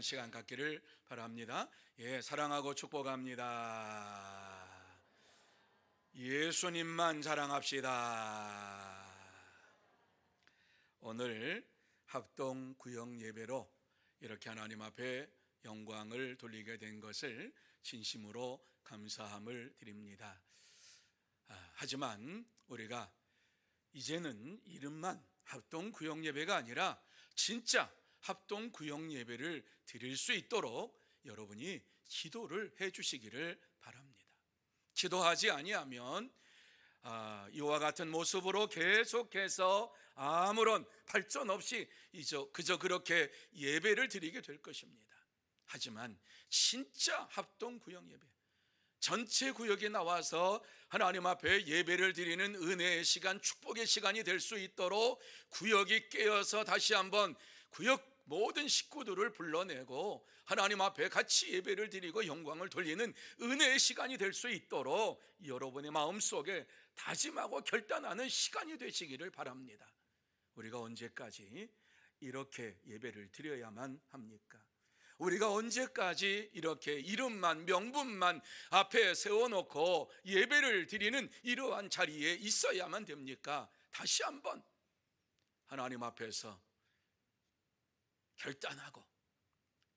기도하는 시간 갖기를 바랍니다. 사랑하고 축복합니다. 예수님만 자랑합시다. 오늘 합동 구역 예배로 이렇게 하나님 앞에 영광을 돌리게 된 것을 진심으로 감사함을 드립니다. 하지만 우리가 이제는 이름만 합동 구역 예배가 아니라 진짜 합동 구역 예배를 드릴 수 있도록 여러분이 기도를 해 주시기를 바랍니다. 기도하지 아니하면 이와 같은 모습으로 계속해서 아무런 발전 없이 그저 그렇게 예배를 드리게 될 것입니다. 하지만 진짜 합동 구역 예배, 전체 구역에 나와서 하나님 앞에 예배를 드리는 은혜의 시간, 축복의 시간이 될 수 있도록 구역이 깨어서 다시 한번 구역 모든 식구들을 불러내고 하나님 앞에 같이 예배를 드리고 영광을 돌리는 은혜의 시간이 될 수 있도록 여러분의 마음속에 다짐하고 결단하는 시간이 되시기를 바랍니다. 우리가 언제까지 이렇게 예배를 드려야만 합니까? 우리가 언제까지 이렇게 이름만 명분만 앞에 세워놓고 예배를 드리는 이러한 자리에 있어야만 됩니까? 다시 한번 하나님 앞에서 결단하고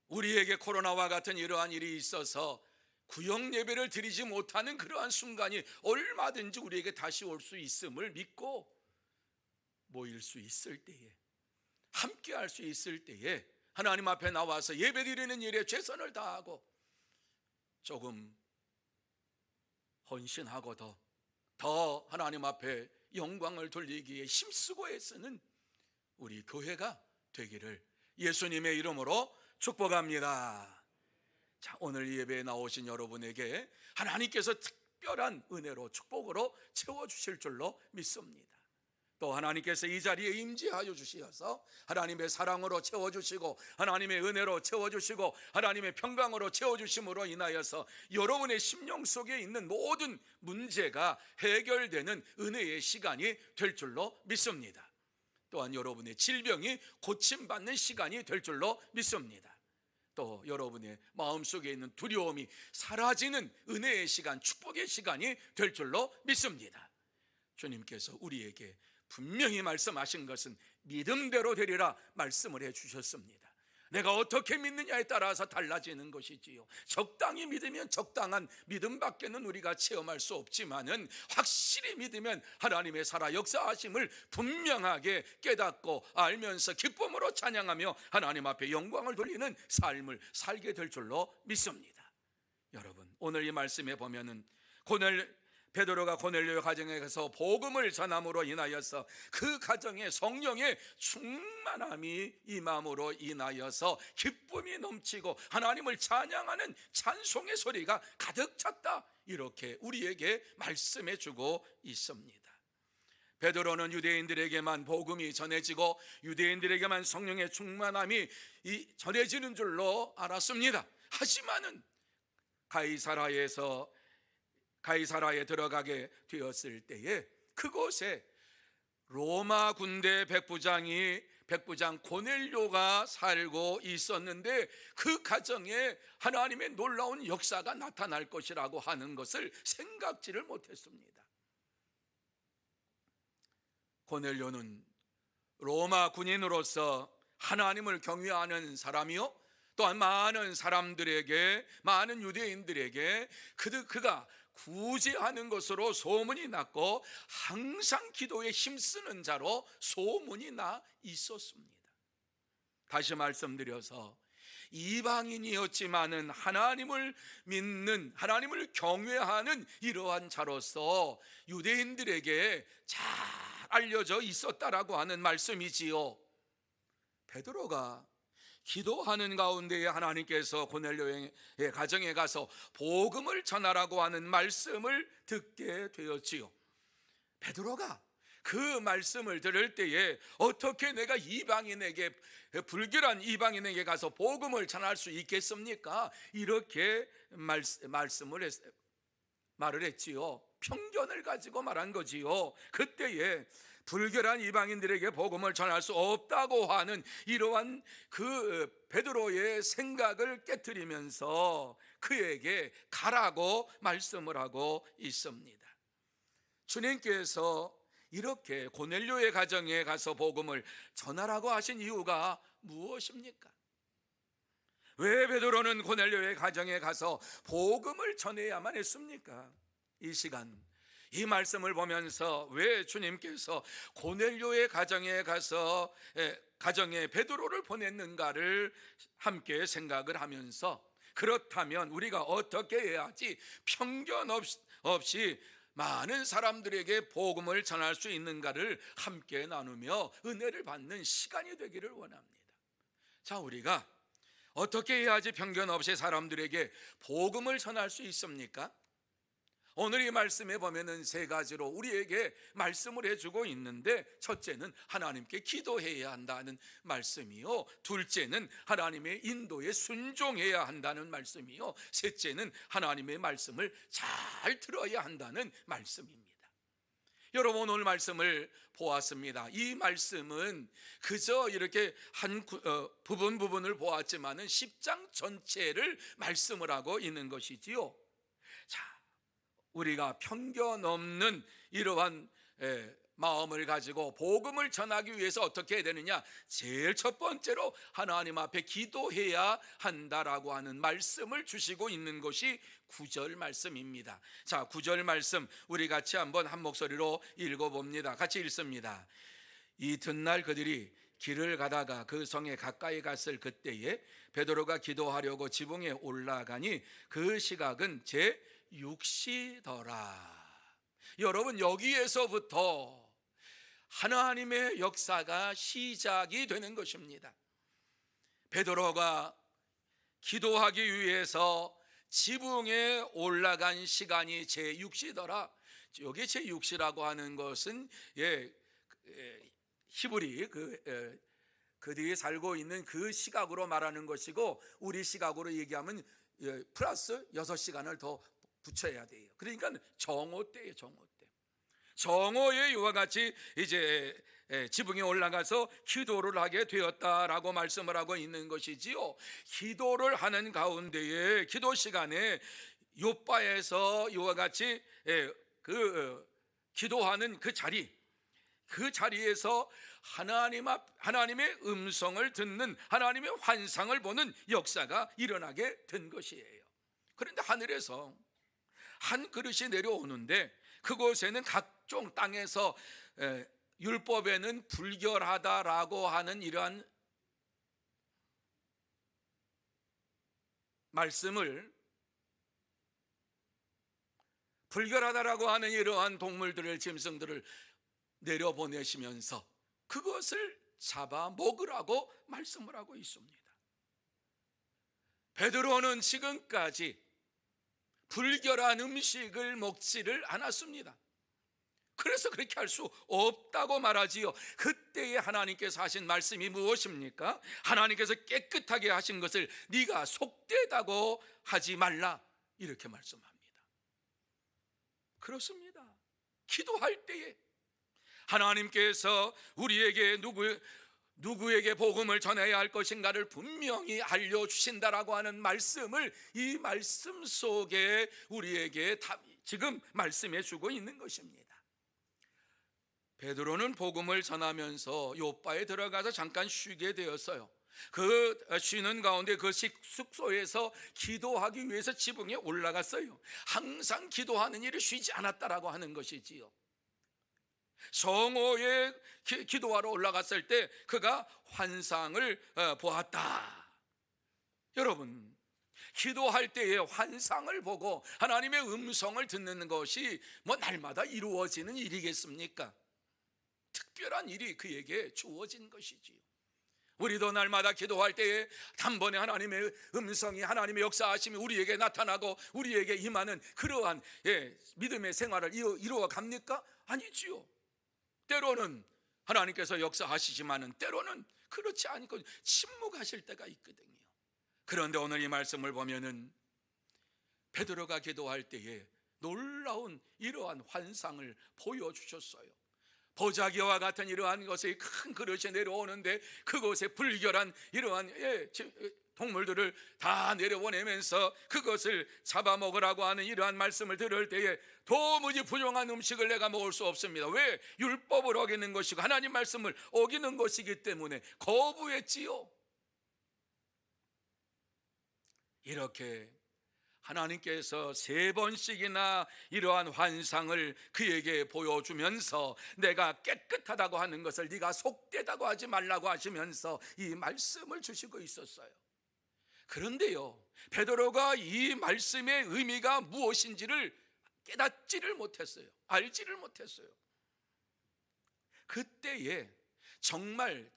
우리에게 코로나와 같은 이러한 일이 있어서 구역 예배를 드리지 못하는 그러한 순간이 얼마든지 우리에게 다시 올 수 있음을 믿고 모일 수 있을 때에, 함께 할 수 있을 때에 하나님 앞에 나와서 예배드리는 일에 최선을 다하고 조금 헌신하고 더 하나님 앞에 영광을 돌리기에 힘쓰고 애쓰는 우리 교회가 되기를 예수님의 이름으로 축복합니다. 자, 오늘 예배에 나오신 여러분에게 하나님께서 특별한 은혜로 축복으로 채워주실 줄로 믿습니다. 또 하나님께서 이 자리에 임재하여 주시어서 하나님의 사랑으로 채워주시고 하나님의 은혜로 채워주시고 하나님의 평강으로 채워주심으로 인하여서 여러분의 심령 속에 있는 모든 문제가 해결되는 은혜의 시간이 될 줄로 믿습니다. 또한 여러분의 질병이 고침받는 시간이 될 줄로 믿습니다. 또 여러분의 마음속에 있는 두려움이 사라지는 은혜의 시간, 축복의 시간이 될 줄로 믿습니다. 주님께서 우리에게 분명히 말씀하신 것은 믿음대로 되리라 말씀을 해주셨습니다. 내가 어떻게 믿느냐에 따라서 달라지는 것이지요. 적당히 믿으면 적당한 믿음밖에는 우리가 체험할 수 없지만은 확실히 믿으면 하나님의 살아 역사하심을 분명하게 깨닫고 알면서 기쁨으로 찬양하며 하나님 앞에 영광을 돌리는 삶을 살게 될 줄로 믿습니다. 여러분, 오늘 이 말씀에 보면은 베드로가 고넬료 가정에 가서 복음을 전함으로 인하여서 그 가정에 성령의 충만함이 임함으로 인하여서 기쁨이 넘치고 하나님을 찬양하는 찬송의 소리가 가득 찼다, 이렇게 우리에게 말씀해 주고 있습니다. 베드로는 유대인들에게만 복음이 전해지고 유대인들에게만 성령의 충만함이 전해지는 줄로 알았습니다. 하지만은 가이사라에 들어가게 되었을 때에 그곳에 로마 군대 백부장 고넬료가 살고 있었는데 그 가정에 하나님의 놀라운 역사가 나타날 것이라고 하는 것을 생각지를 못했습니다. 고넬료는 로마 군인으로서 하나님을 경외하는 사람이요, 또한 많은 사람들에게, 많은 유대인들에게 그가 구제하는 것으로 소문이 났고 항상 기도에 힘쓰는 자로 소문이 나 있었습니다. 다시 말씀드려서 이방인이었지만은 하나님을 믿는, 하나님을 경외하는 이러한 자로서 유대인들에게 잘 알려져 있었다라고 하는 말씀이지요. 베드로가 기도하는 가운데에 하나님께서 고넬료의 가정에 가서 복음을 전하라고 하는 말씀을 듣게 되었지요. 베드로가 그 말씀을 들을 때에 어떻게 내가 이방인에게, 불결한 이방인에게 가서 복음을 전할 수 있겠습니까? 이렇게 말을 했지요. 편견을 가지고 말한 거지요. 그때에 불결한 이방인들에게 복음을 전할 수 없다고 하는 이러한 그 베드로의 생각을 깨트리면서 그에게 가라고 말씀을 하고 있습니다. 주님께서 이렇게 고넬료의 가정에 가서 복음을 전하라고 하신 이유가 무엇입니까? 왜 베드로는 고넬료의 가정에 가서 복음을 전해야만 했습니까? 이 시간 이 말씀을 보면서 왜 주님께서 고넬료의 가정에 가서 가정에 베드로를 보냈는가를 함께 생각을 하면서, 그렇다면 우리가 어떻게 해야지 편견 없이 많은 사람들에게 복음을 전할 수 있는가를 함께 나누며 은혜를 받는 시간이 되기를 원합니다. 자, 우리가 어떻게 해야지 편견 없이 사람들에게 복음을 전할 수 있습니까? 오늘 이 말씀에 보면은 세 가지로 우리에게 말씀을 해주고 있는데, 첫째는 하나님께 기도해야 한다는 말씀이요, 둘째는 하나님의 인도에 순종해야 한다는 말씀이요, 셋째는 하나님의 말씀을 잘 들어야 한다는 말씀입니다. 여러분, 오늘 말씀을 보았습니다. 이 말씀은 그저 이렇게 한 부분을 보았지만은 10장 전체를 말씀을 하고 있는 것이지요. 자, 우리가 편견 없는 이러한 마음을 가지고 복음을 전하기 위해서 어떻게 해야 되느냐? 제일 첫 번째로 하나님 앞에 기도해야 한다라고 하는 말씀을 주시고 있는 것이 9절 말씀입니다. 자, 9절 말씀 우리 같이 한번 한 목소리로 읽어봅니다. 같이 읽습니다. 이튿날 그들이 길을 가다가 그 성에 가까이 갔을 그때에 베드로가 기도하려고 지붕에 올라가니 그 시각은 제 6시더라. 여러분, 여기에서부터 하나님의 역사가 시작이 되는 것입니다. 베드로가 기도하기 위해서 지붕에 올라간 시간이 제 6시더라. 여기 제 6시라고 하는 것은 히브리 그들이 살고 있는 그 시각으로 말하는 것이고, 우리 시각으로 얘기하면 플러스 6시간을 더 붙여야 돼요. 그러니까 정오 때예요. 정오에 이와 같이 이제 지붕에 올라가서 기도를 하게 되었다라고 말씀을 하고 있는 것이지요. 기도를 하는 가운데에 기도 시간에 요바에서 이와 같이 기도하는 그 자리에서 하나님의 음성을 듣는, 하나님의 환상을 보는 역사가 일어나게 된 것이에요. 그런데 하늘에서 한 그릇이 내려오는데, 그곳에는 각종 땅에서 율법에는 불결하다라고 하는 이러한 말씀을, 불결하다라고 하는 이러한 동물들을, 짐승들을 내려보내시면서 그것을 잡아 먹으라고 말씀을 하고 있습니다. 베드로는 지금까지 불결한 음식을 먹지를 않았습니다. 그래서 그렇게 할 수 없다고 말하지요. 그때에 하나님께서 하신 말씀이 무엇입니까? 하나님께서 깨끗하게 하신 것을 네가 속되다고 하지 말라, 이렇게 말씀합니다. 그렇습니다. 기도할 때에 하나님께서 우리에게 누구에게 복음을 전해야 할 것인가를 분명히 알려주신다라고 하는 말씀을, 이 말씀 속에 우리에게 지금 말씀해 주고 있는 것입니다. 베드로는 복음을 전하면서 요바에 들어가서 잠깐 쉬게 되었어요. 그 쉬는 가운데 그 숙소에서 기도하기 위해서 지붕에 올라갔어요. 항상 기도하는 일이 쉬지 않았다라고 하는 것이지요. 정오에 기도하러 올라갔을 때 그가 환상을 보았다. 여러분, 기도할 때에 환상을 보고 하나님의 음성을 듣는 것이 날마다 이루어지는 일이겠습니까? 특별한 일이 그에게 주어진 것이지요. 우리도 날마다 기도할 때에 단번에 하나님의 음성이, 하나님의 역사하심이 우리에게 나타나고 우리에게 임하는 그러한 믿음의 생활을 이루어 갑니까? 아니지요. 때로는 하나님께서 역사하시지만은 때로는 그렇지 않고 침묵하실 때가 있거든요. 그런데 오늘 이 말씀을 보면은 베드로가 기도할 때에 놀라운 이러한 환상을 보여주셨어요. 보자기와 같은 이러한 것이 큰 그릇이 내려오는데 그곳에 불결한 이러한 동물들을 다 내려보내면서 그것을 잡아먹으라고 하는 이러한 말씀을 들을 때에 도무지 부정한 음식을 내가 먹을 수 없습니다. 왜? 율법을 어기는 것이고 하나님 말씀을 어기는 것이기 때문에 거부했지요. 이렇게 하나님께서 3번씩이나 이러한 환상을 그에게 보여주면서 내가 깨끗하다고 하는 것을 네가 속되다고 하지 말라고 하시면서 이 말씀을 주시고 있었어요. 그런데요, 베드로가 이 말씀의 의미가 무엇인지를 깨닫지를 못했어요. 알지를 못했어요. 그때에 정말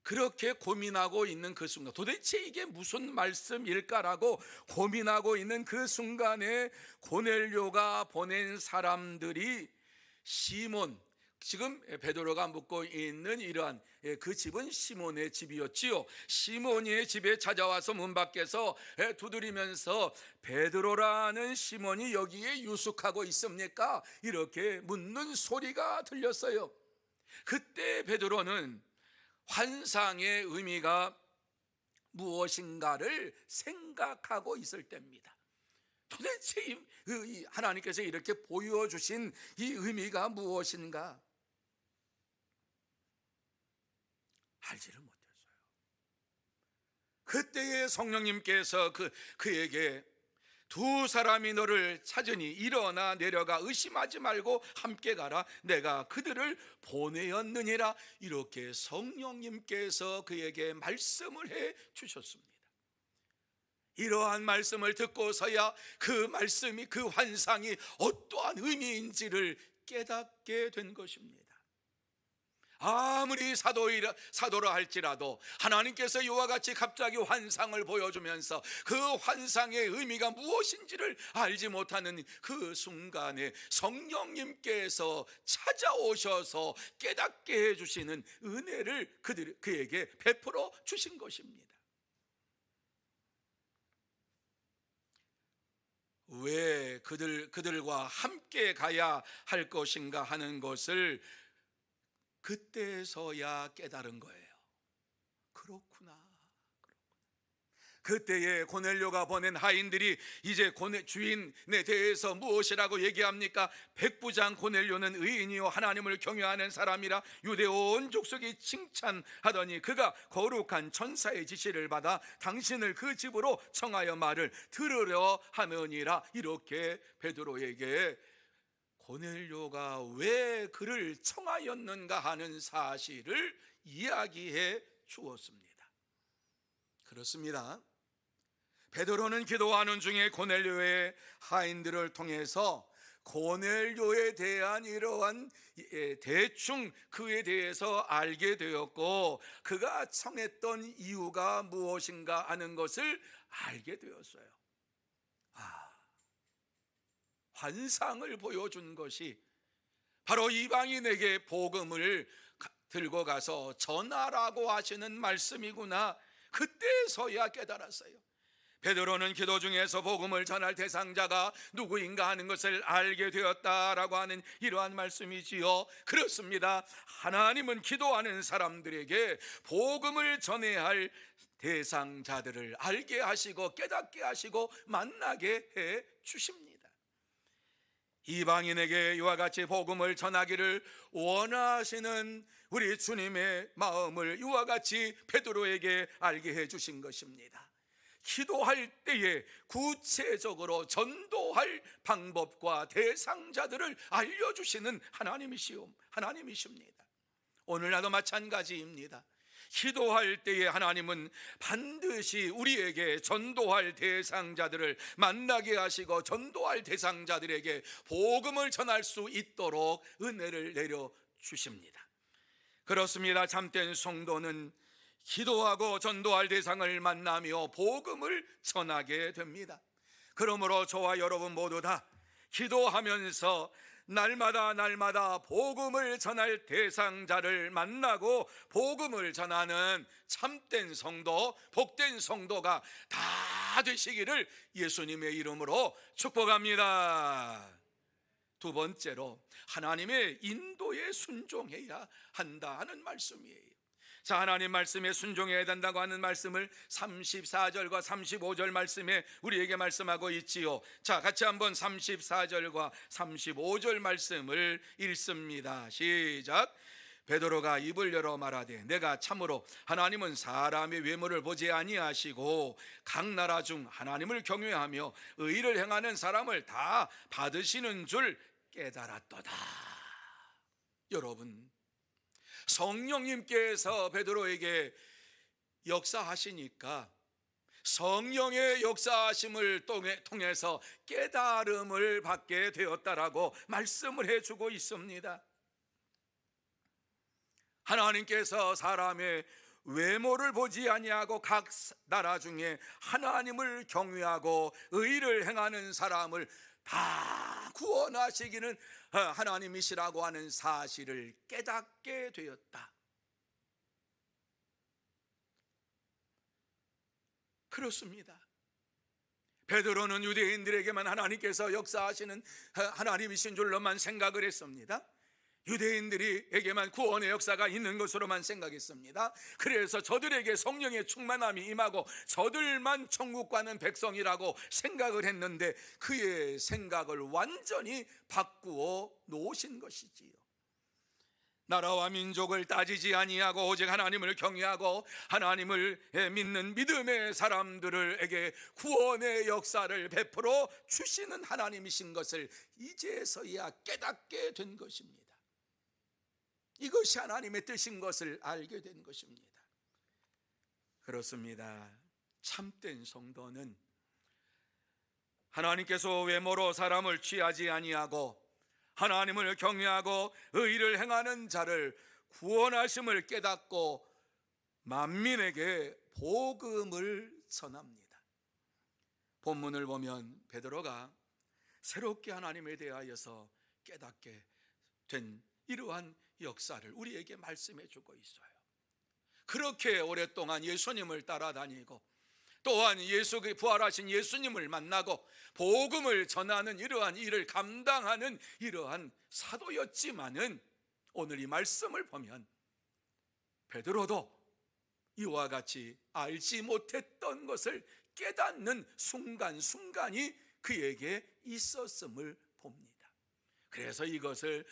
그렇게 고민하고 있는 그 순간, 도대체 이게 무슨 말씀일까라고 고민하고 있는 그 순간에 고넬료가 보낸 사람들이 시몬, 지금 베드로가 묵고 있는 이러한 그 집은 시몬의 집이었지요. 시몬의 집에 찾아와서 문 밖에서 두드리면서 베드로라는 시몬이 여기에 유숙하고 있습니까? 이렇게 묻는 소리가 들렸어요. 그때 베드로는 환상의 의미가 무엇인가를 생각하고 있을 때입니다. 도대체 하나님께서 이렇게 보여주신 이 의미가 무엇인가 알지를 못했어요. 그때에 성령님께서 그에게 두 사람이 너를 찾으니 일어나 내려가 의심하지 말고 함께 가라. 내가 그들을 보내었느니라. 이렇게 성령님께서 그에게 말씀을 해 주셨습니다. 이러한 말씀을 듣고서야 그 말씀이, 그 환상이 어떠한 의미인지를 깨닫게 된 것입니다. 아무리 사도라 할지라도 하나님께서 이와 같이 갑자기 환상을 보여주면서 그 환상의 의미가 무엇인지를 알지 못하는 그 순간에 성령님께서 찾아오셔서 깨닫게 해주시는 은혜를 그에게 베풀어 주신 것입니다. 왜 그들과 함께 가야 할 것인가 하는 것을 그때서야 깨달은 거예요. 그렇구나. 그때에 고넬료가 보낸 하인들이 이제 주인에 대해서 무엇이라고 얘기합니까? 백부장 고넬료는 의인이요 하나님을 경외하는 사람이라 유대 온 족속이 칭찬하더니 그가 거룩한 천사의 지시를 받아 당신을 그 집으로 청하여 말을 들으려 하느니라. 이렇게 베드로에게 고넬료가 왜 그를 청하였는가 하는 사실을 이야기해 주었습니다. 그렇습니다. 베드로는 기도하는 중에 고넬료의 하인들을 통해서 고넬료에 대한 이러한 대충 그에 대해서 알게 되었고 그가 청했던 이유가 무엇인가 하는 것을 알게 되었어요. 환상을 보여준 것이 바로 이방인에게 복음을 들고 가서 전하라고 하시는 말씀이구나. 그때서야 깨달았어요. 베드로는 기도 중에서 복음을 전할 대상자가 누구인가 하는 것을 알게 되었다라고 하는 이러한 말씀이지요. 그렇습니다. 하나님은 기도하는 사람들에게 복음을 전해야 할 대상자들을 알게 하시고 깨닫게 하시고 만나게 해 주십니다. 이방인에게 이와 같이 복음을 전하기를 원하시는 우리 주님의 마음을 이와 같이 베드로에게 알게 해 주신 것입니다. 기도할 때에 구체적으로 전도할 방법과 대상자들을 알려주시는 하나님이십니다. 오늘날도 마찬가지입니다. 기도할 때에 하나님은 반드시 우리에게 전도할 대상자들을 만나게 하시고 전도할 대상자들에게 복음을 전할 수 있도록 은혜를 내려주십니다. 그렇습니다. 참된 성도는 기도하고 전도할 대상을 만나며 복음을 전하게 됩니다. 그러므로 저와 여러분 모두 다 기도하면서 날마다 복음을 전할 대상자를 만나고 복음을 전하는 참된 성도, 복된 성도가 다 되시기를 예수님의 이름으로 축복합니다. 두 번째로 하나님의 인도에 순종해야 한다 하는 말씀이에요. 자, 하나님 말씀에 순종해야 된다고 하는 말씀을 34절과 35절 말씀에 우리에게 말씀하고 있지요. 자, 같이 한번 34절과 35절 말씀을 읽습니다. 시작. 베드로가 입을 열어 말하되 내가 참으로 하나님은 사람의 외모를 보지 아니하시고 각 나라 중 하나님을 경외하며 의를 행하는 사람을 다 받으시는 줄 깨달았도다. 여러분, 성령님께서 베드로에게 역사하시니까 성령의 역사하심을 통해서 깨달음을 받게 되었다라고 말씀을 해주고 있습니다. 하나님께서 사람의 외모를 보지 아니하고 각 나라 중에 하나님을 경외하고 의를 행하는 사람을 다 구원하시기는 하나님이시라고 하는 사실을 깨닫게 되었다. 그렇습니다. 베드로는 유대인들에게만 하나님께서 역사하시는 하나님이신 줄로만 생각을 했습니다. 유대인들에게만 구원의 역사가 있는 것으로만 생각했습니다. 그래서 저들에게 성령의 충만함이 임하고 저들만 천국 가는 백성이라고 생각을 했는데 그의 생각을 완전히 바꾸어 놓으신 것이지요. 나라와 민족을 따지지 아니하고 오직 하나님을 경외하고 하나님을 믿는 믿음의 사람들에게 구원의 역사를 베풀어 주시는 하나님이신 것을 이제서야 깨닫게 된 것입니다. 이것이 하나님의 뜻인 것을 알게 된 것입니다. 그렇습니다. 참된 성도는 하나님께서 외모로 사람을 취하지 아니하고 하나님을 경외하고 의를 행하는 자를 구원하심을 깨닫고 만민에게 복음을 전합니다. 본문을 보면 베드로가 새롭게 하나님에 대하여서 깨닫게 된 이러한 역사를 우리에게 말씀해 주고 있어요. 그렇게 오랫동안 예수님을 따라다니고 또한 부활하신 예수님을 만나고 복음을 전하는 이러한 일을 감당하는 이러한 사도였지만은 오늘 이 말씀을 보면 베드로도 이와 같이 알지 못했던 것을 깨닫는 순간순간이 그에게 있었음을 봅니다. 그래서 이것을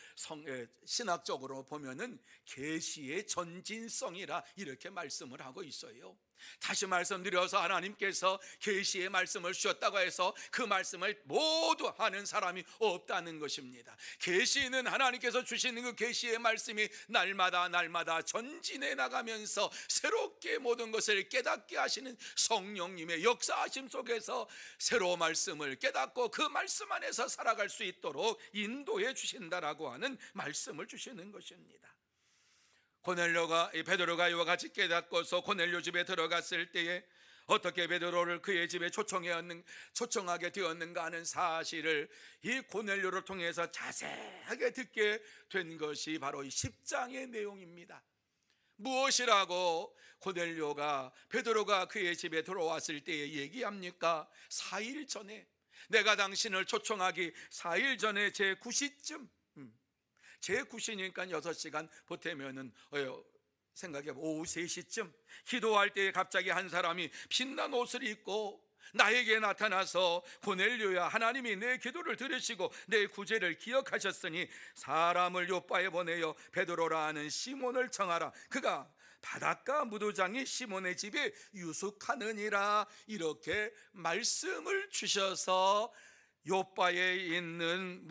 신학적으로 보면은 계시의 전진성이라 이렇게 말씀을 하고 있어요. 다시 말씀드려서 하나님께서 계시의 말씀을 주셨다고 해서 그 말씀을 모두 하는 사람이 없다는 것입니다. 계시는 하나님께서 주시는 그 계시의 말씀이 날마다 전진해 나가면서 새롭게 모든 것을 깨닫게 하시는 성령님의 역사하심 속에서 새로운 말씀을 깨닫고 그 말씀 안에서 살아갈 수 있도록 인도해 주신다라고 하는 말씀을 주시는 것입니다. 베드로가 이와 같이 깨닫고서 고넬료 집에 들어갔을 때에 어떻게 베드로를 그의 집에 초청하게 되었는가 하는 사실을 이 고넬료를 통해서 자세하게 듣게 된 것이 바로 이 10장의 내용입니다. 무엇이라고 베드로가 그의 집에 들어왔을 때에 얘기합니까? 4일 전에, 내가 당신을 초청하기 4일 전에 제 9시쯤, 제 9시니까 6시간 보태면은 생각해보면 오후 3시쯤 기도할 때에 갑자기 한 사람이 빛난 옷을 입고 나에게 나타나서 고넬료야, 하나님이 내 기도를 들으시고 내 구제를 기억하셨으니 사람을 요빠에 보내어 베드로라 하는 시몬을 청하라. 그가 바닷가 무도장이 시몬의 집에 유숙하느니라. 이렇게 말씀을 주셔서 요빠에 있는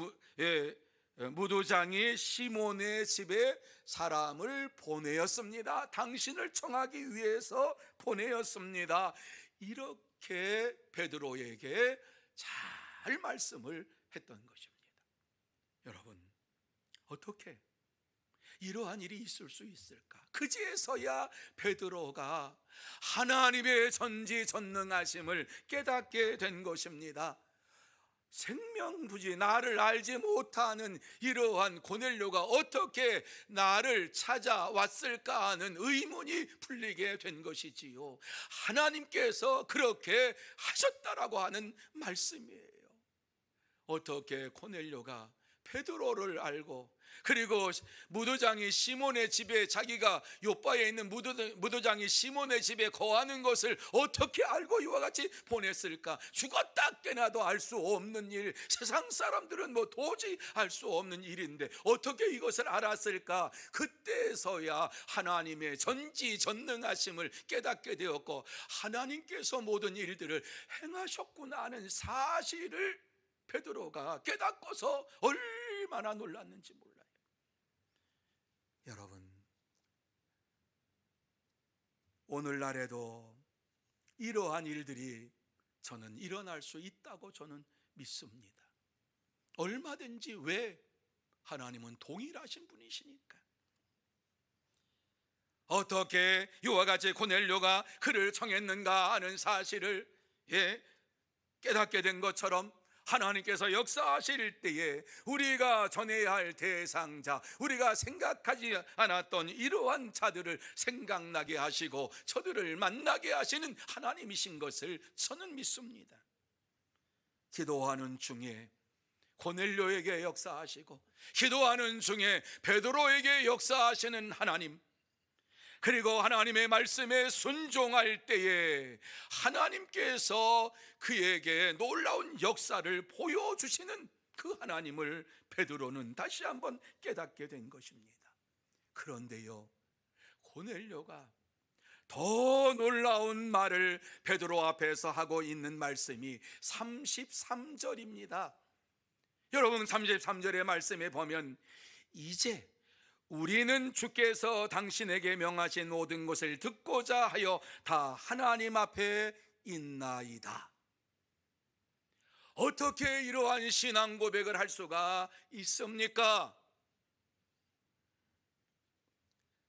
무도장이 시몬의 집에 사람을 보내었습니다. 당신을 청하기 위해서 보내었습니다. 이렇게 베드로에게 잘 말씀을 했던 것입니다. 여러분, 어떻게 이러한 일이 있을 수 있을까? 그제서야 베드로가 하나님의 전지전능하심을 깨닫게 된 것입니다. 생명부지 나를 알지 못하는 이러한 고넬료가 어떻게 나를 찾아왔을까 하는 의문이 풀리게 된 것이지요. 하나님께서 그렇게 하셨다라고 하는 말씀이에요. 어떻게 고넬료가 베드로를 알고, 그리고 무도장이 시몬의 집에, 자기가 요바에 있는 무도장이 시몬의 집에 거하는 것을 어떻게 알고 이와 같이 보냈을까? 죽었다 깨나도 알 수 없는 일, 세상 사람들은 뭐 도저히 알 수 없는 일인데 어떻게 이것을 알았을까? 그때서야 하나님의 전지전능하심을 깨닫게 되었고, 하나님께서 모든 일들을 행하셨구나 하는 사실을 베드로가 깨닫고서 얼마나 놀랐는지 몰라요. 여러분, 오늘날에도 이러한 일들이 저는 일어날 수 있다고 저는 믿습니다. 얼마든지. 왜? 하나님은 동일하신 분이시니까. 어떻게 이와 같이 고넬료가 그를 청했는가 하는 사실을 깨닫게 된 것처럼, 하나님께서 역사하실 때에 우리가 전해야 할 대상자, 우리가 생각하지 않았던 이러한 자들을 생각나게 하시고 저들을 만나게 하시는 하나님이신 것을 저는 믿습니다. 기도하는 중에 고넬료에게 역사하시고, 기도하는 중에 베드로에게 역사하시는 하나님, 그리고 하나님의 말씀에 순종할 때에 하나님께서 그에게 놀라운 역사를 보여주시는 그 하나님을 베드로는 다시 한번 깨닫게 된 것입니다. 그런데요, 고넬료가 더 놀라운 말을 베드로 앞에서 하고 있는 말씀이 33절입니다. 여러분, 33절의 말씀에 보면, 이제 우리는 주께서 당신에게 명하신 모든 것을 듣고자 하여 다 하나님 앞에 있나이다. 어떻게 이러한 신앙 고백을 할 수가 있습니까?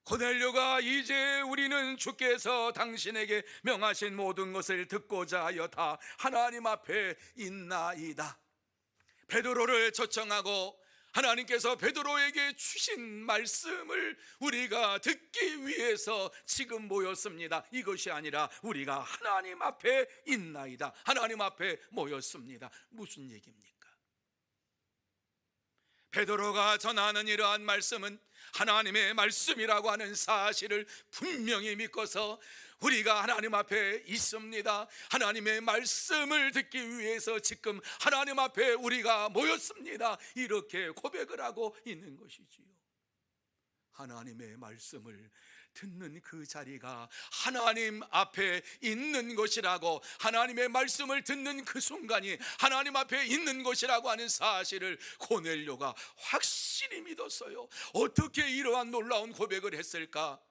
고넬료가 이제 우리는 주께서 당신에게 명하신 모든 것을 듣고자 하여 다 하나님 앞에 있나이다. 베드로를 초청하고 하나님께서 베드로에게 주신 말씀을 우리가 듣기 위해서 지금 모였습니다. 이것이 아니라 우리가 하나님 앞에 있나이다. 하나님 앞에 모였습니다. 무슨 얘기입니까? 베드로가 전하는 이러한 말씀은 하나님의 말씀이라고 하는 사실을 분명히 믿고서 우리가 하나님 앞에 있습니다. 하나님의 말씀을 듣기 위해서 지금 하나님 앞에 우리가 모였습니다. 이렇게 고백을 하고 있는 것이지요. 하나님의 말씀을 듣는 그 자리가 하나님 앞에 있는 것이라고, 하나님의 말씀을 듣는 그 순간이 하나님 앞에 있는 것이라고 하는 사실을 고넬료가 확실히 믿었어요. 어떻게 이러한 놀라운 고백을 했을까?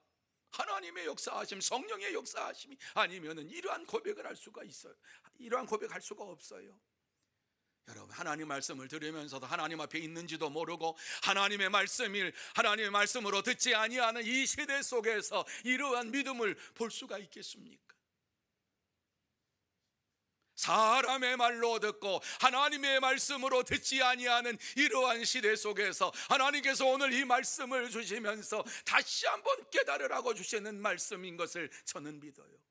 하나님의 역사하심, 성령의 역사하심이 아니면은 이러한 고백을 할 수가 있어요? 이러한 고백할 수가 없어요. 여러분, 하나님 말씀을 들으면서도 하나님 앞에 있는지도 모르고 하나님의 말씀으로 듣지 아니하는 이 시대 속에서 이러한 믿음을 볼 수가 있겠습니까? 사람의 말로 듣고 하나님의 말씀으로 듣지 아니하는 이러한 시대 속에서 하나님께서 오늘 이 말씀을 주시면서 다시 한번 깨달으라고 주시는 말씀인 것을 저는 믿어요.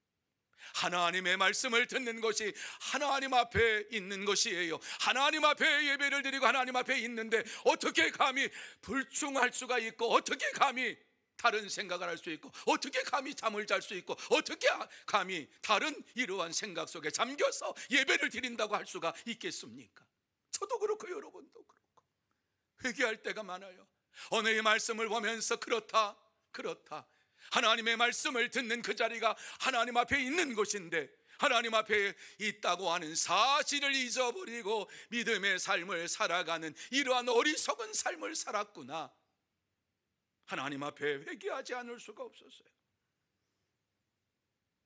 하나님의 말씀을 듣는 것이 하나님 앞에 있는 것이에요. 하나님 앞에 예배를 드리고 하나님 앞에 있는데 어떻게 감히 불충할 수가 있고, 어떻게 감히 다른 생각을 할 수 있고, 어떻게 감히 잠을 잘 수 있고, 어떻게 감히 다른 이러한 생각 속에 잠겨서 예배를 드린다고 할 수가 있겠습니까? 저도 그렇고 여러분도 그렇고 회개할 때가 많아요. 오늘 이 말씀을 보면서 그렇다 하나님의 말씀을 듣는 그 자리가 하나님 앞에 있는 것인데, 하나님 앞에 있다고 하는 사실을 잊어버리고 믿음의 삶을 살아가는 이러한 어리석은 삶을 살았구나. 하나님 앞에 회개하지 않을 수가 없었어요.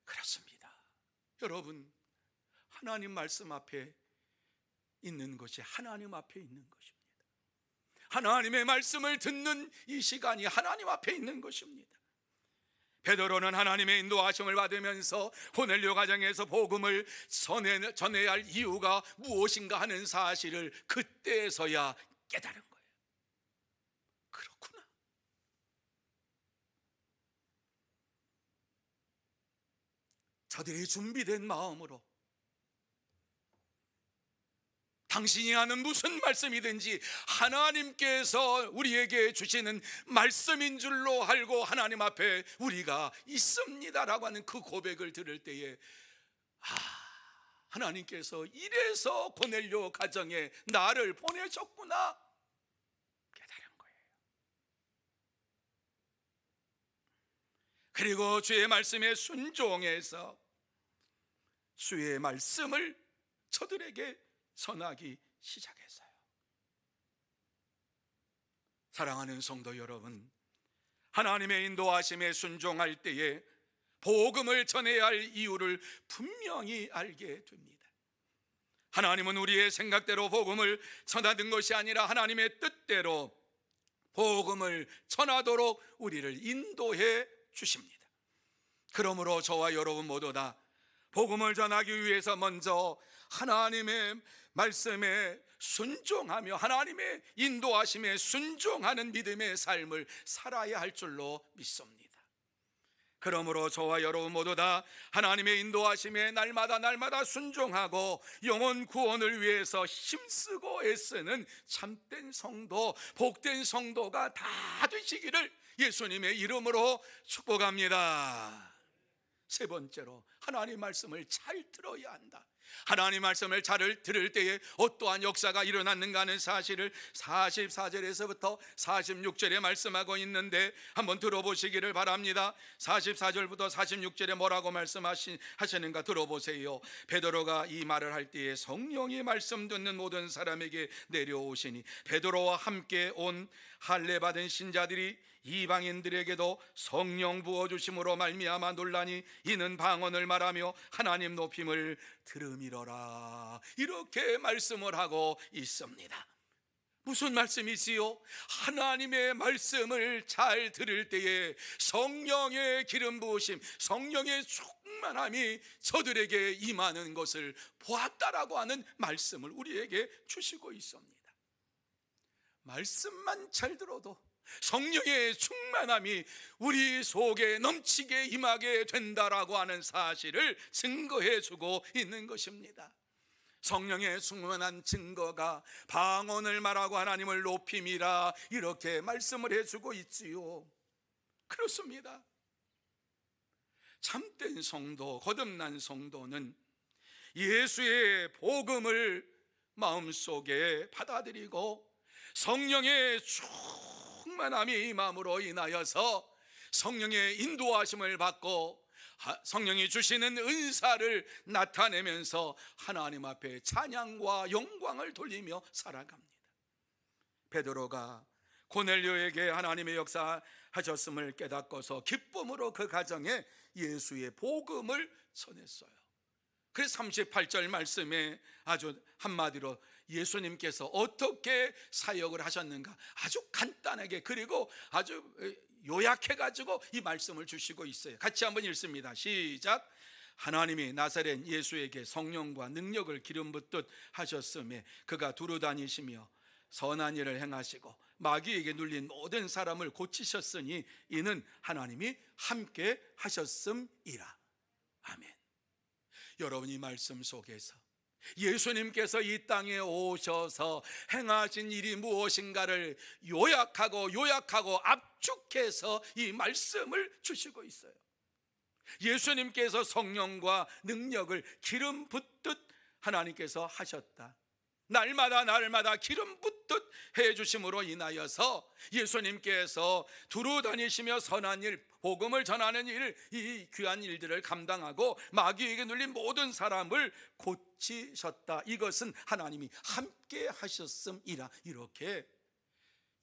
그렇습니다. 여러분, 하나님 말씀 앞에 있는 것이 하나님 앞에 있는 것입니다. 하나님의 말씀을 듣는 이 시간이 하나님 앞에 있는 것입니다. 베드로는 하나님의 인도하심을 받으면서 고넬료 가정에서 복음을 전해야 할 이유가 무엇인가 하는 사실을 그때서야 깨달은 거예요. 그렇구나. 저들이 준비된 마음으로 당신이 하는 무슨 말씀이든지 하나님께서 우리에게 주시는 말씀인 줄로 알고 하나님 앞에 우리가 있습니다라고 하는 그 고백을 들을 때에 하나님께서 이래서 고넬료 가정에 나를 보내셨구나 깨달은 거예요. 그리고 주의 말씀에 순종해서 주의 말씀을 저들에게 전하기 시작했어요. 사랑하는 성도 여러분, 하나님의 인도하심에 순종할 때에 복음을 전해야 할 이유를 분명히 알게 됩니다. 하나님은 우리의 생각대로 복음을 전하는 것이 아니라 하나님의 뜻대로 복음을 전하도록 우리를 인도해 주십니다. 그러므로 저와 여러분 모두 다 복음을 전하기 위해서 먼저 하나님의 말씀에 순종하며 하나님의 인도하심에 순종하는 믿음의 삶을 살아야 할 줄로 믿습니다. 그러므로 저와 여러분 모두 다 하나님의 인도하심에 날마다 순종하고 영혼 구원을 위해서 힘쓰고 애쓰는 참된 성도, 복된 성도가 다 되시기를 예수님의 이름으로 축복합니다. 세 번째로, 하나님 말씀을 잘 들어야 한다. 하나님 말씀을 잘 들을 때에 어떠한 역사가 일어났는가 하는 사실을 44절에서부터 46절에 말씀하고 있는데 한번 들어보시기를 바랍니다. 44절부터 46절에 뭐라고 말씀하시는가 들어보세요. 베드로가 이 말을 할 때에 성령이 말씀 듣는 모든 사람에게 내려오시니 베드로와 함께 온 할례 받은 신자들이 이방인들에게도 성령 부어주심으로 말미암아 놀라니 이는 방언을 말하며 하나님 높임을 들음이로라. 이렇게 말씀을 하고 있습니다. 무슨 말씀이지요? 하나님의 말씀을 잘 들을 때에 성령의 기름 부으심, 성령의 충만함이 저들에게 임하는 것을 보았다라고 하는 말씀을 우리에게 주시고 있습니다. 말씀만 잘 들어도 성령의 충만함이 우리 속에 넘치게 임하게 된다라고 하는 사실을 증거해 주고 있는 것입니다. 성령의 충만한 증거가 방언을 말하고 하나님을 높임이라 이렇게 말씀을 해주고 있지요. 그렇습니다. 참된 성도, 거듭난 성도는 예수의 복음을 마음속에 받아들이고 성령의 충만함이 임함으로 인하여서 성령의 인도하심을 받고 성령이 주시는 은사를 나타내면서 하나님 앞에 찬양과 영광을 돌리며 살아갑니다. 베드로가 고넬료에게 하나님의 역사하셨음을 깨닫고서 기쁨으로 그 가정에 예수의 복음을 전했어요. 그래서 38절 말씀에 아주 한마디로 예수님께서 어떻게 사역을 하셨는가 아주 간단하게 그리고 아주 요약해가지고 이 말씀을 주시고 있어요. 같이 한번 읽습니다. 시작. 하나님이 나사렛 예수에게 성령과 능력을 기름 붓듯 하셨음에 그가 두루 다니시며 선한 일을 행하시고 마귀에게 눌린 모든 사람을 고치셨으니 이는 하나님이 함께 하셨음이라. 아멘. 여러분, 이 말씀 속에서 예수님께서 이 땅에 오셔서 행하신 일이 무엇인가를 요약하고 압축해서 이 말씀을 주시고 있어요. 예수님께서 성령과 능력을 기름 붓듯 하나님께서 하셨다. 날마다 기름 붓듯 해주심으로 인하여서 예수님께서 두루 다니시며 선한 일, 복음을 전하는 일, 이 귀한 일들을 감당하고 마귀에게 눌린 모든 사람을 고치셨다. 이것은 하나님이 함께 하셨음이라. 이렇게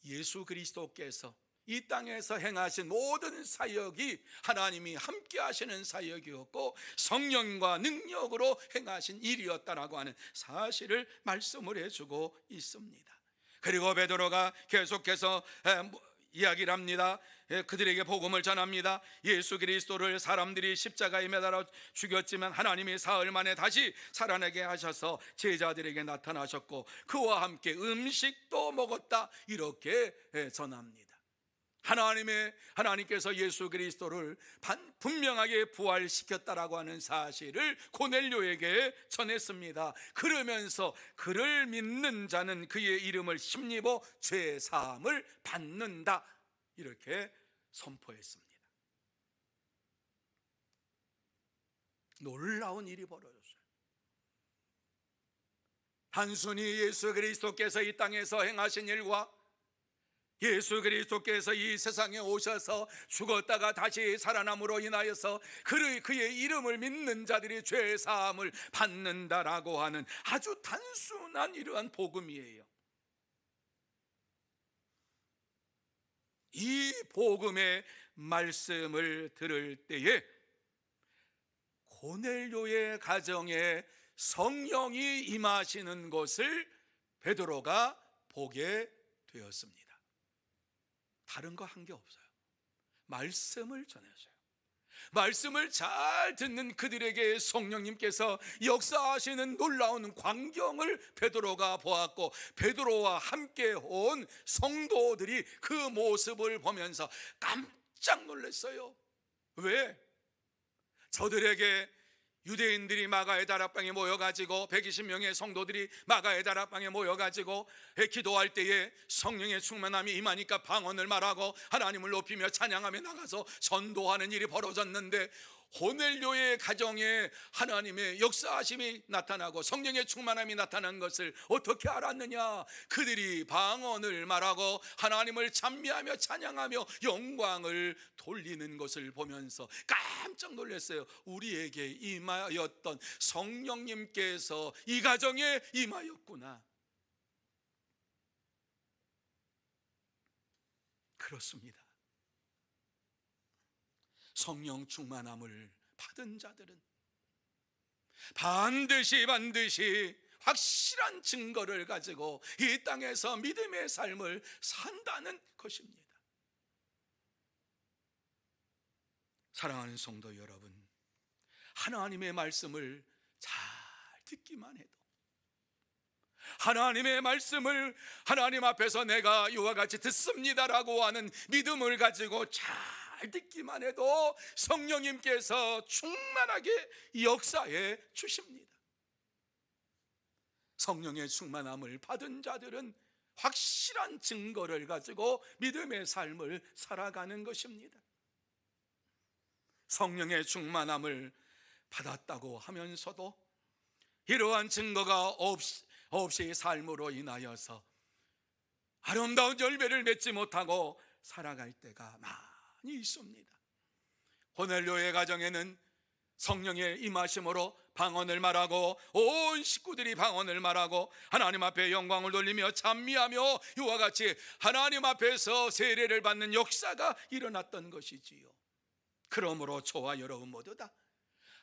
예수 그리스도께서 이 땅에서 행하신 모든 사역이 하나님이 함께 하시는 사역이었고 성령과 능력으로 행하신 일이었다라고 하는 사실을 말씀을 해주고 있습니다. 그리고 베드로가 계속해서 이야기를 합니다. 그들에게 복음을 전합니다. 예수 그리스도를 사람들이 십자가에 매달아 죽였지만 하나님이 사흘 만에 다시 살아나게 하셔서 제자들에게 나타나셨고 그와 함께 음식도 먹었다. 이렇게 전합니다. 하나님께서 예수 그리스도를 분명하게 부활시켰다라고 하는 사실을 고넬료에게 전했습니다. 그러면서 그를 믿는 자는 그의 이름을 힘입어 죄 사함을 받는다, 이렇게 선포했습니다. 놀라운 일이 벌어졌어요. 단순히 예수 그리스도께서 이 땅에서 행하신 일과 예수 그리스도께서 이 세상에 오셔서 죽었다가 다시 살아남으로 인하여서 그의 이름을 믿는 자들이 죄 사함을 받는다라고 하는 아주 단순한 이러한 복음이에요. 이 복음의 말씀을 들을 때에 고넬료의 가정에 성령이 임하시는 것을 베드로가 보게 되었습니다. 다른 거 한 게 없어요. 말씀을 전해서요. 말씀을 잘 듣는 그들에게 성령님께서 역사하시는 놀라운 광경을 베드로가 보았고, 베드로와 함께 온 성도들이 그 모습을 보면서 깜짝 놀랐어요. 왜? 저들에게 유대인들이 마가의 다락방에 모여가지고 120명의 성도들이 마가의 다락방에 모여가지고 기도할 때에 성령의 충만함이 임하니까 방언을 말하고 하나님을 높이며 찬양하며 나가서 전도하는 일이 벌어졌는데, 고넬료의 가정에 하나님의 역사하심이 나타나고 성령의 충만함이 나타난 것을 어떻게 알았느냐? 그들이 방언을 말하고 하나님을 찬미하며 찬양하며 영광을 돌리는 것을 보면서 깜짝 놀랐어요. 우리에게 임하였던 성령님께서 이 가정에 임하였구나. 그렇습니다. 성령 충만함을 받은 자들은 반드시 확실한 증거를 가지고 이 땅에서 믿음의 삶을 산다는 것입니다. 사랑하는 성도 여러분, 하나님의 말씀을 잘 듣기만 해도, 하나님의 말씀을 하나님 앞에서 내가 이와 같이 듣습니다라고 하는 믿음을 가지고 잘 듣기만 해도 성령님께서 충만하게 역사해 주십니다. 성령의 충만함을 받은 자들은 확실한 증거를 가지고 믿음의 삶을 살아가는 것입니다. 성령의 충만함을 받았다고 하면서도 이러한 증거가 없이 삶으로 인하여서 아름다운 열매를 맺지 못하고 살아갈 때가 많이 있습니다. 고넬료의 가정에는 성령의 임하심으로 방언을 말하고 온 식구들이 방언을 말하고 하나님 앞에 영광을 돌리며 찬미하며 이와 같이 하나님 앞에서 세례를 받는 역사가 일어났던 것이지요. 그러므로 저와 여러분 모두 다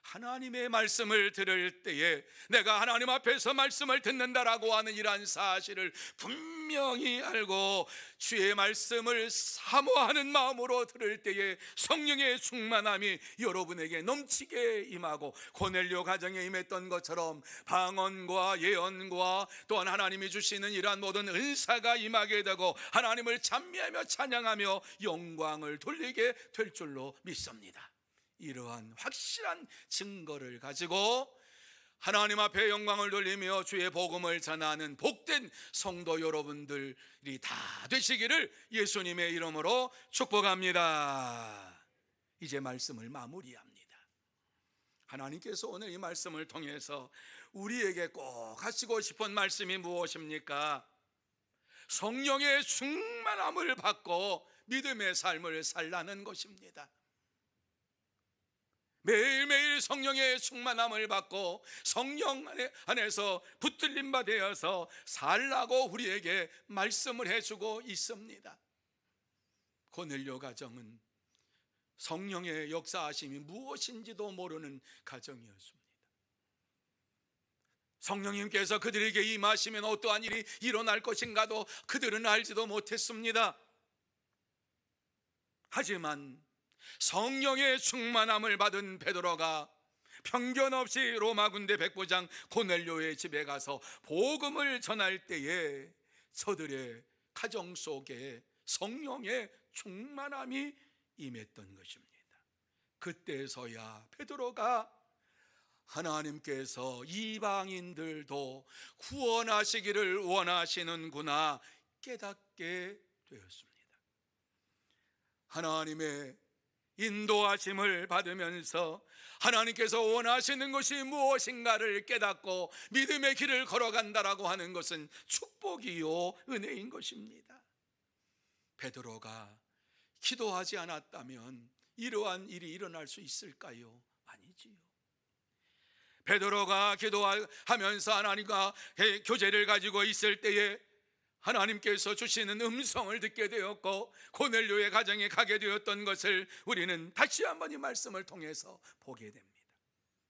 하나님의 말씀을 들을 때에 내가 하나님 앞에서 말씀을 듣는다라고 하는 이러한 사실을 분명히 알고 주의 말씀을 사모하는 마음으로 들을 때에 성령의 충만함이 여러분에게 넘치게 임하고, 고넬료 가정에 임했던 것처럼 방언과 예언과 또한 하나님이 주시는 이러한 모든 은사가 임하게 되고 하나님을 찬미하며 찬양하며 영광을 돌리게 될 줄로 믿습니다. 이러한 확실한 증거를 가지고 하나님 앞에 영광을 돌리며 주의 복음을 전하는 복된 성도 여러분들이 다 되시기를 예수님의 이름으로 축복합니다. 이제 말씀을 마무리합니다. 하나님께서 오늘 이 말씀을 통해서 우리에게 꼭 하시고 싶은 말씀이 무엇입니까? 성령의 충만함을 받고 믿음의 삶을 살라는 것입니다. 매일매일 성령의 충만함을 받고 성령 안에서 붙들림 바 되어서 살라고 우리에게 말씀을 해주고 있습니다. 고넬료 가정은 성령의 역사하심이 무엇인지도 모르는 가정이었습니다. 성령님께서 그들에게 임하시면 어떠한 일이 일어날 것인가도 그들은 알지도 못했습니다. 하지만 성령의 충만함을 받은 베드로가 편견 없이 로마 군대 백부장 고넬료의 집에 가서 복음을 전할 때에 저들의 가정 속에 성령의 충만함이 임했던 것입니다. 그때서야 베드로가 하나님께서 이방인들도 구원하시기를 원하시는구나 깨닫게 되었습니다. 하나님의 인도하심을 받으면서 하나님께서 원하시는 것이 무엇인가를 깨닫고 믿음의 길을 걸어간다라고 하는 것은 축복이요 은혜인 것입니다. 베드로가 기도하지 않았다면 이러한 일이 일어날 수 있을까요? 아니지요. 베드로가 기도하면서 하나님과 교제를 가지고 있을 때에 하나님께서 주시는 음성을 듣게 되었고 고넬료의 가정에 가게 되었던 것을 우리는 다시 한번 이 말씀을 통해서 보게 됩니다.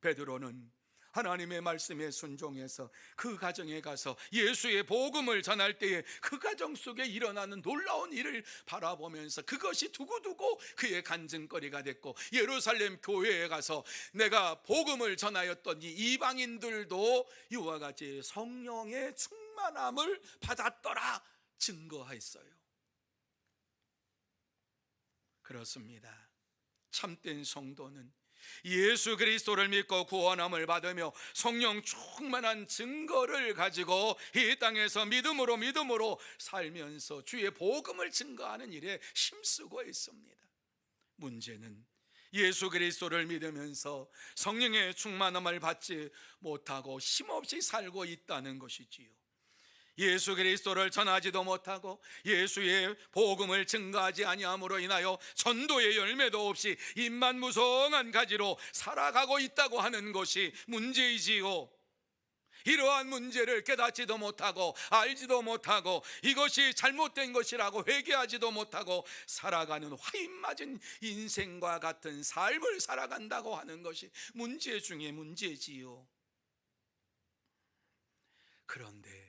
베드로는 하나님의 말씀에 순종해서 그 가정에 가서 예수의 복음을 전할 때에 그 가정 속에 일어나는 놀라운 일을 바라보면서 그것이 두고두고 그의 간증거리가 됐고, 예루살렘 교회에 가서 내가 복음을 전하였더니 이방인들도 이와 같이 성령의 충만함을 받았더라 증거하였어요. 그렇습니다. 참된 성도는 예수 그리스도를 믿고 구원함을 받으며 성령 충만한 증거를 가지고 이 땅에서 믿음으로 살면서 주의 복음을 증거하는 일에 힘쓰고 있습니다. 문제는 예수 그리스도를 믿으면서 성령의 충만함을 받지 못하고 힘없이 살고 있다는 것이지요. 예수 그리스도를 전하지도 못하고 예수의 복음을 증거하지 아니함으로 인하여 전도의 열매도 없이 입만무성한 가지로 살아가고 있다고 하는 것이 문제이지요. 이러한 문제를 깨닫지도 못하고 알지도 못하고 이것이 잘못된 것이라고 회개하지도 못하고 살아가는 화인맞은 인생과 같은 삶을 살아간다고 하는 것이 문제 중에 문제지요. 그런데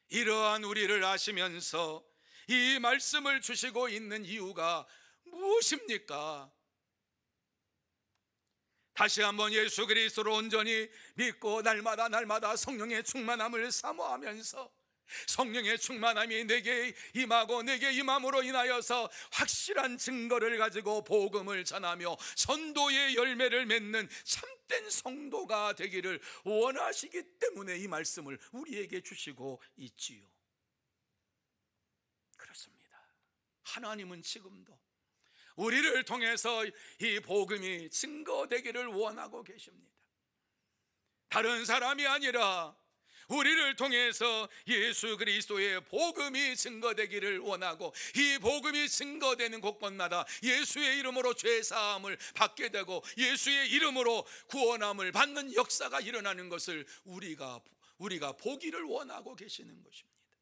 이러한 우리를 아시면서 이 말씀을 주시고 있는 이유가 무엇입니까? 다시 한번 예수 그리스도를 온전히 믿고 날마다 성령의 충만함을 사모하면서 성령의 충만함이 내게 임하고 내게 임함으로 인하여서 확실한 증거를 가지고 복음을 전하며 전도의 열매를 맺는 참된 성도가 되기를 원하시기 때문에 이 말씀을 우리에게 주시고 있지요. 그렇습니다. 하나님은 지금도 우리를 통해서 이 복음이 증거되기를 원하고 계십니다. 다른 사람이 아니라 우리를 통해서 예수 그리스도의 복음이 증거되기를 원하고, 이 복음이 증거되는 곳곳마다 예수의 이름으로 죄사함을 받게 되고 예수의 이름으로 구원함을 받는 역사가 일어나는 것을 우리가 보기를 원하고 계시는 것입니다.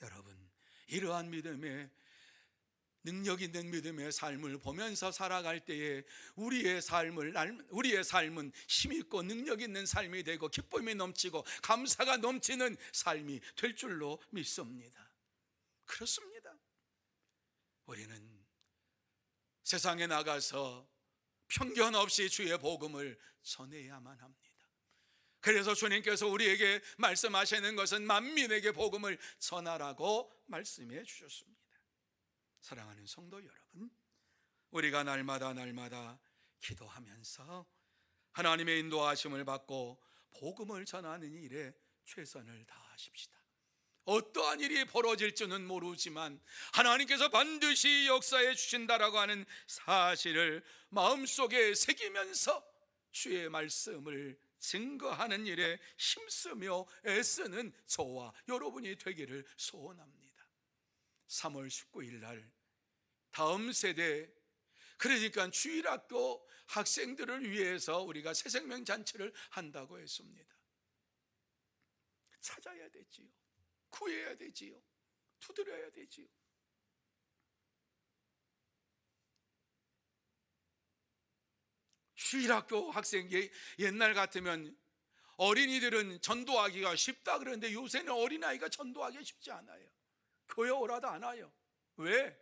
여러분, 이러한 믿음의 능력 있는 믿음의 삶을 보면서 살아갈 때에 우리의 삶은 힘있고 능력 있는 삶이 되고 기쁨이 넘치고 감사가 넘치는 삶이 될 줄로 믿습니다. 그렇습니다. 우리는 세상에 나가서 편견 없이 주의 복음을 전해야만 합니다. 그래서 주님께서 우리에게 말씀하시는 것은 만민에게 복음을 전하라고 말씀해 주셨습니다. 사랑하는 성도 여러분, 우리가 날마다 기도하면서 하나님의 인도하심을 받고 복음을 전하는 일에 최선을 다하십시다. 어떠한 일이 벌어질지는 모르지만 하나님께서 반드시 역사해 주신다라고 하는 사실을 마음속에 새기면서 주의 말씀을 증거하는 일에 힘쓰며 애쓰는 저와 여러분이 되기를 소원합니다. 3월 19일 날 다음 세대, 그러니까 주일학교 학생들을 위해서 우리가 새생명 잔치를 한다고 했습니다. 찾아야 되지요. 구해야 되지요. 두드려야 되지요. 주일학교 학생, 옛날 같으면 어린이들은 전도하기가 쉽다 그러는데 요새는 어린아이가 전도하기 쉽지 않아요. 교회 오라도 안 와요. 왜?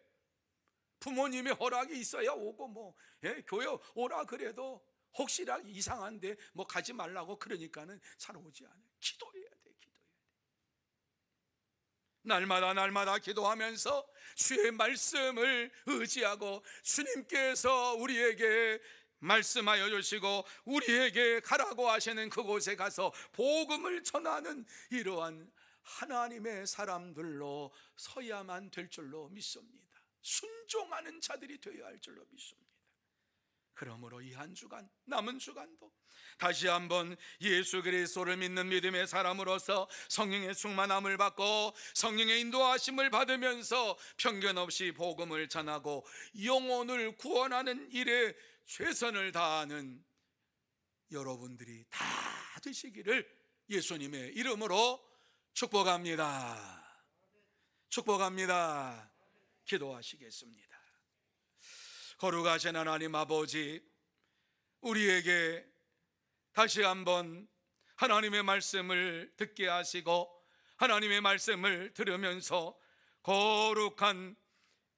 부모님의 허락이 있어야 오고 교회 오라 그래도 혹시나 이상한데 가지 말라고 그러니까는 잘 오지 않아요. 기도해야 돼. 날마다 기도하면서 주의 말씀을 의지하고 주님께서 우리에게 말씀하여 주시고 우리에게 가라고 하시는 그곳에 가서 복음을 전하는 이러한 하나님의 사람들로 서야만 될 줄로 믿습니다. 순종하는 자들이 되어야 할 줄로 믿습니다. 그러므로 이 한 주간, 남은 주간도 다시 한번 예수 그리스도를 믿는 믿음의 사람으로서 성령의 충만함을 받고 성령의 인도하심을 받으면서 편견 없이 복음을 전하고 영혼을 구원하는 일에 최선을 다하는 여러분들이 다 되시기를 예수님의 이름으로 축복합니다. 축복합니다. 기도하시겠습니다. 거룩하신 하나님 아버지, 우리에게 다시 한번 하나님의 말씀을 듣게 하시고 하나님의 말씀을 들으면서 거룩한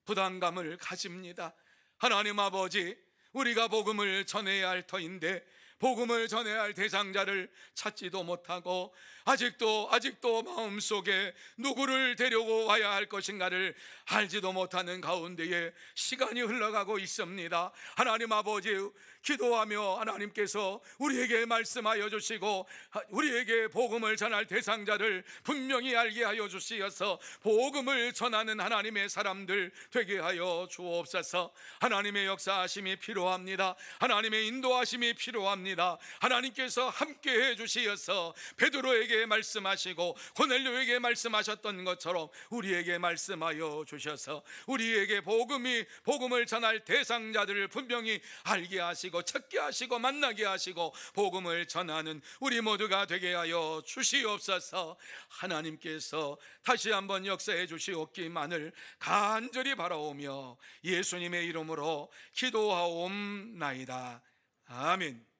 부담감을 가집니다. 하나님 아버지, 우리가 복음을 전해야 할 터인데 복음을 전해야 할 대상자를 찾지도 못하고 아직도 마음속에 누구를 데리고 와야 할 것인가를 알지도 못하는 가운데에 시간이 흘러가고 있습니다. 하나님 아버지, 기도하며 하나님께서 우리에게 말씀하여 주시고 우리에게 복음을 전할 대상자를 분명히 알게 하여 주시어서 복음을 전하는 하나님의 사람들 되게 하여 주옵소서. 하나님의 역사하심이 필요합니다. 하나님의 인도하심이 필요합니다. 하나님께서 함께해 주시어서 베드로에게 말씀하시고 고넬료에게 말씀하셨던 것처럼 우리에게 말씀하여 주셔서 우리에게 복음을 전할 대상자들을 분명히 알게 하시고 찾게 하시고 만나게 하시고 복음을 전하는 우리 모두가 되게 하여 주시옵소서. 하나님께서 다시 한번 역사해 주시옵기만을 간절히 바라오며 예수님의 이름으로 기도하옵나이다. 아멘.